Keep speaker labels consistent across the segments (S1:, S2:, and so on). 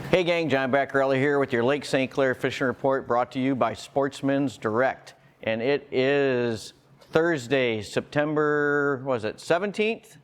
S1: Hey gang, John Bacarella here with your Lake St. Clair Fishing Report, brought to you by Sportsmen's Direct. And it is Thursday, September, what was it, 17th?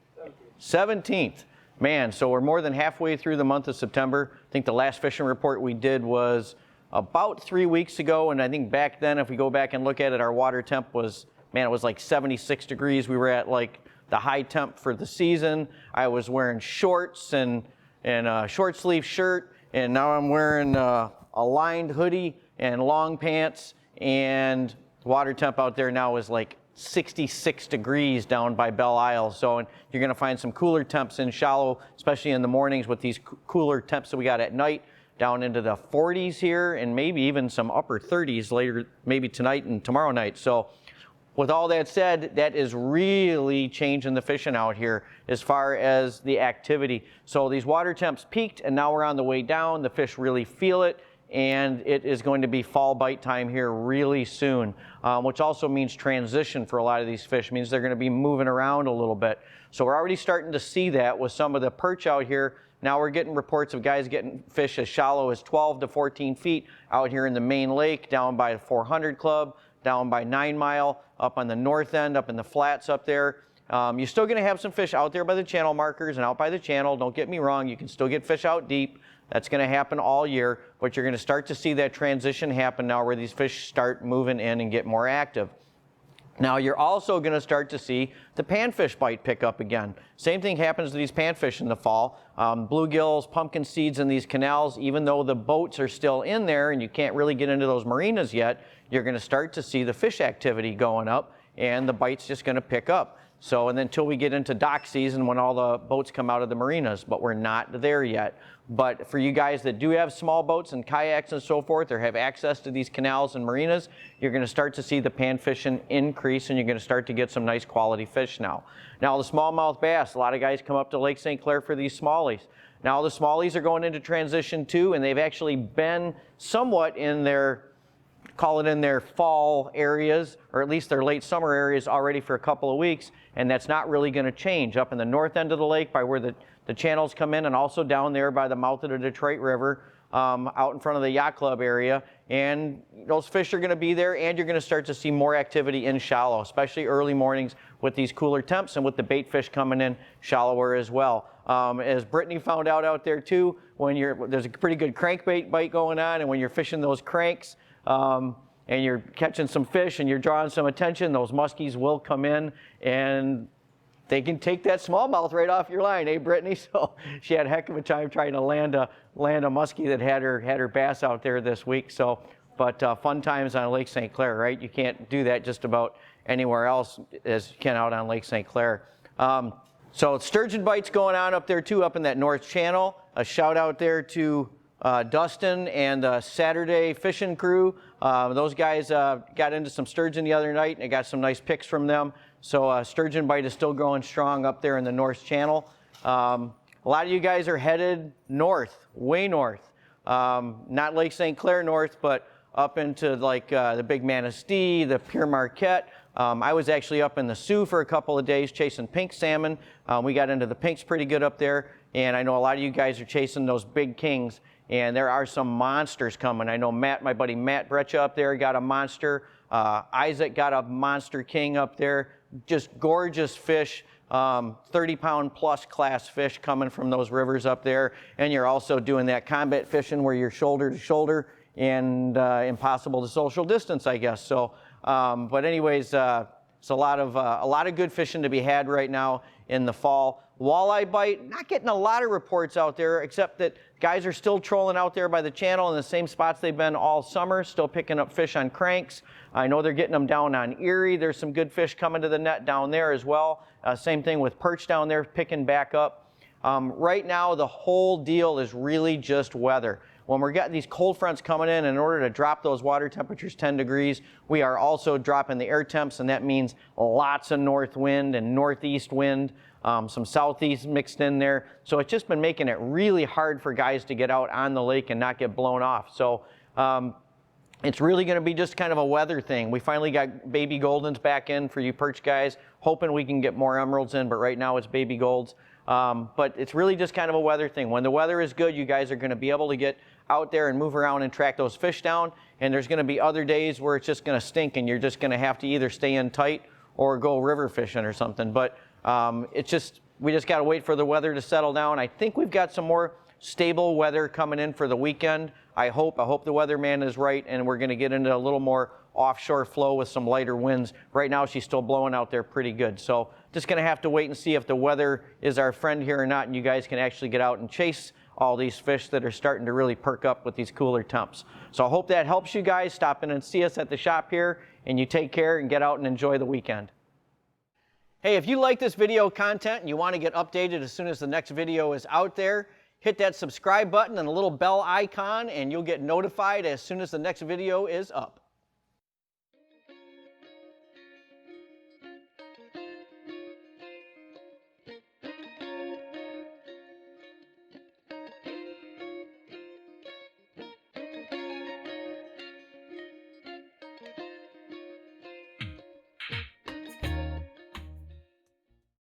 S1: 17th. Man, so we're more than halfway through the month of September. I think the last fishing report we did was about 3 weeks ago, and I think back then, if we go back and look at it, our water temp was, man, it was like 76 degrees. We were at like the high temp for the season. I was wearing shorts and a short sleeve shirt. And now I'm wearing a lined hoodie and long pants, and water temp out there now is like 66 degrees down by Belle Isle. So you're going to find some cooler temps in shallow, especially in the mornings with these cooler temps that we got at night, down into the 40s here, and maybe even some upper 30s later, maybe tonight and tomorrow night. So with all that said, that is really changing the fishing out here as far as the activity. So these water temps peaked, and now we're on the way down. The fish really feel it, and it is going to be fall bite time here really soon, which also means transition for a lot of these fish. It means they're going to be moving around a little bit. So we're already starting to see that with some of the perch out here. Now we're getting reports of guys getting fish as shallow as 12 to 14 feet out here in the main lake, down by 400 Club, down by 9 Mile, up on the north end, up in the flats up there. You're still going to have some fish out there by the channel markers and out by the channel. Don't get me wrong, you can still get fish out deep. That's going to happen all year, but you're going to start to see that transition happen now where these fish start moving in and get more active. Now you're also going to start to see the panfish bite pick up again. Same thing happens to these panfish in the fall. Bluegills, pumpkin seeds in these canals, even though the boats are still in there and you can't really get into those marinas yet, you're going to start to see the fish activity going up and the bite's just going to pick up. So, and then until we get into dock season when all the boats come out of the marinas, but we're not there yet. But for you guys that do have small boats and kayaks and so forth, or have access to these canals and marinas, you're going to start to see the pan fishing increase, and you're going to start to get some nice quality fish now. Now the smallmouth bass, a lot of guys come up to Lake St. Clair for these smallies. Now the smallies are going into transition too, and they've actually been somewhat in their, call it in their fall areas, or at least their late summer areas already for a couple of weeks, and that's not really going to change. Up in the north end of the lake by where the channels come in, and also down there by the mouth of the Detroit River, out in front of the yacht club area, and those fish are going to be there, and you're going to start to see more activity in shallow, especially early mornings with these cooler temps and with the bait fish coming in shallower as well. As Brittany found out there too, when there's a pretty good crankbait bite going on, and when you're fishing those cranks, and you're catching some fish and you're drawing some attention, those muskies will come in and they can take that smallmouth right off your line, eh, Brittany? So she had a heck of a time trying to land a muskie that had her bass out there this week. So, but fun times on Lake St. Clair, right? You can't do that just about anywhere else as you can out on Lake St. Clair. So sturgeon bites going on up there too, up in that north channel. A shout out there to Dustin and the Saturday fishing crew. Those guys got into some sturgeon the other night, and I got some nice picks from them. So sturgeon bite is still growing strong up there in the North Channel. A lot of you guys are headed north, way north. Not Lake St. Clair north, but up into like the Big Manistee, the Pure Marquette. I was actually up in the Sioux for a couple of days chasing pink salmon. We got into the pinks pretty good up there, and I know a lot of you guys are chasing those big kings, and there are some monsters coming. I know Matt, my buddy Matt Breccia up there got a monster. Isaac got a monster king up there. Just gorgeous fish, 30-pound plus class fish coming from those rivers up there. And you're also doing that combat fishing where you're shoulder to shoulder and impossible to social distance, I guess. So, but anyways, it's a lot of good fishing to be had right now in the fall. Walleye bite, not getting a lot of reports out there, except that guys are still trolling out there by the channel in the same spots they've been all summer, still picking up fish on cranks. I know they're getting them down on Erie. There's some good fish coming to the net down there as well. Same thing with perch down there, picking back up. Right now, the whole deal is really just weather. When we're getting these cold fronts coming in order to drop those water temperatures 10 degrees, we are also dropping the air temps, and that means lots of north wind and northeast wind, some southeast mixed in there. So it's just been making it really hard for guys to get out on the lake and not get blown off. So it's really going to be just kind of a weather thing. We finally got baby goldens back in for you perch guys, hoping we can get more emeralds in, but right now it's baby golds. But it's really just kind of a weather thing. When the weather is good, you guys are going to be able to get out there and move around and track those fish down. And there's going to be other days where it's just going to stink and you're just going to have to either stay in tight or go river fishing or something. But we just got to wait for the weather to settle down. I think we've got some more stable weather coming in for the weekend. I hope the weatherman is right and we're going to get into a little more offshore flow with some lighter winds. Right now she's still blowing out there pretty good. So just going to have to wait and see if the weather is our friend here or not, and you guys can actually get out and chase all these fish that are starting to really perk up with these cooler temps. So I hope that helps you guys. Stop in and see us at the shop here, and you take care and get out and enjoy the weekend. Hey, if you like this video content and you want to get updated as soon as the next video is out there, hit that subscribe button and the little bell icon and you'll get notified as soon as the next video is up.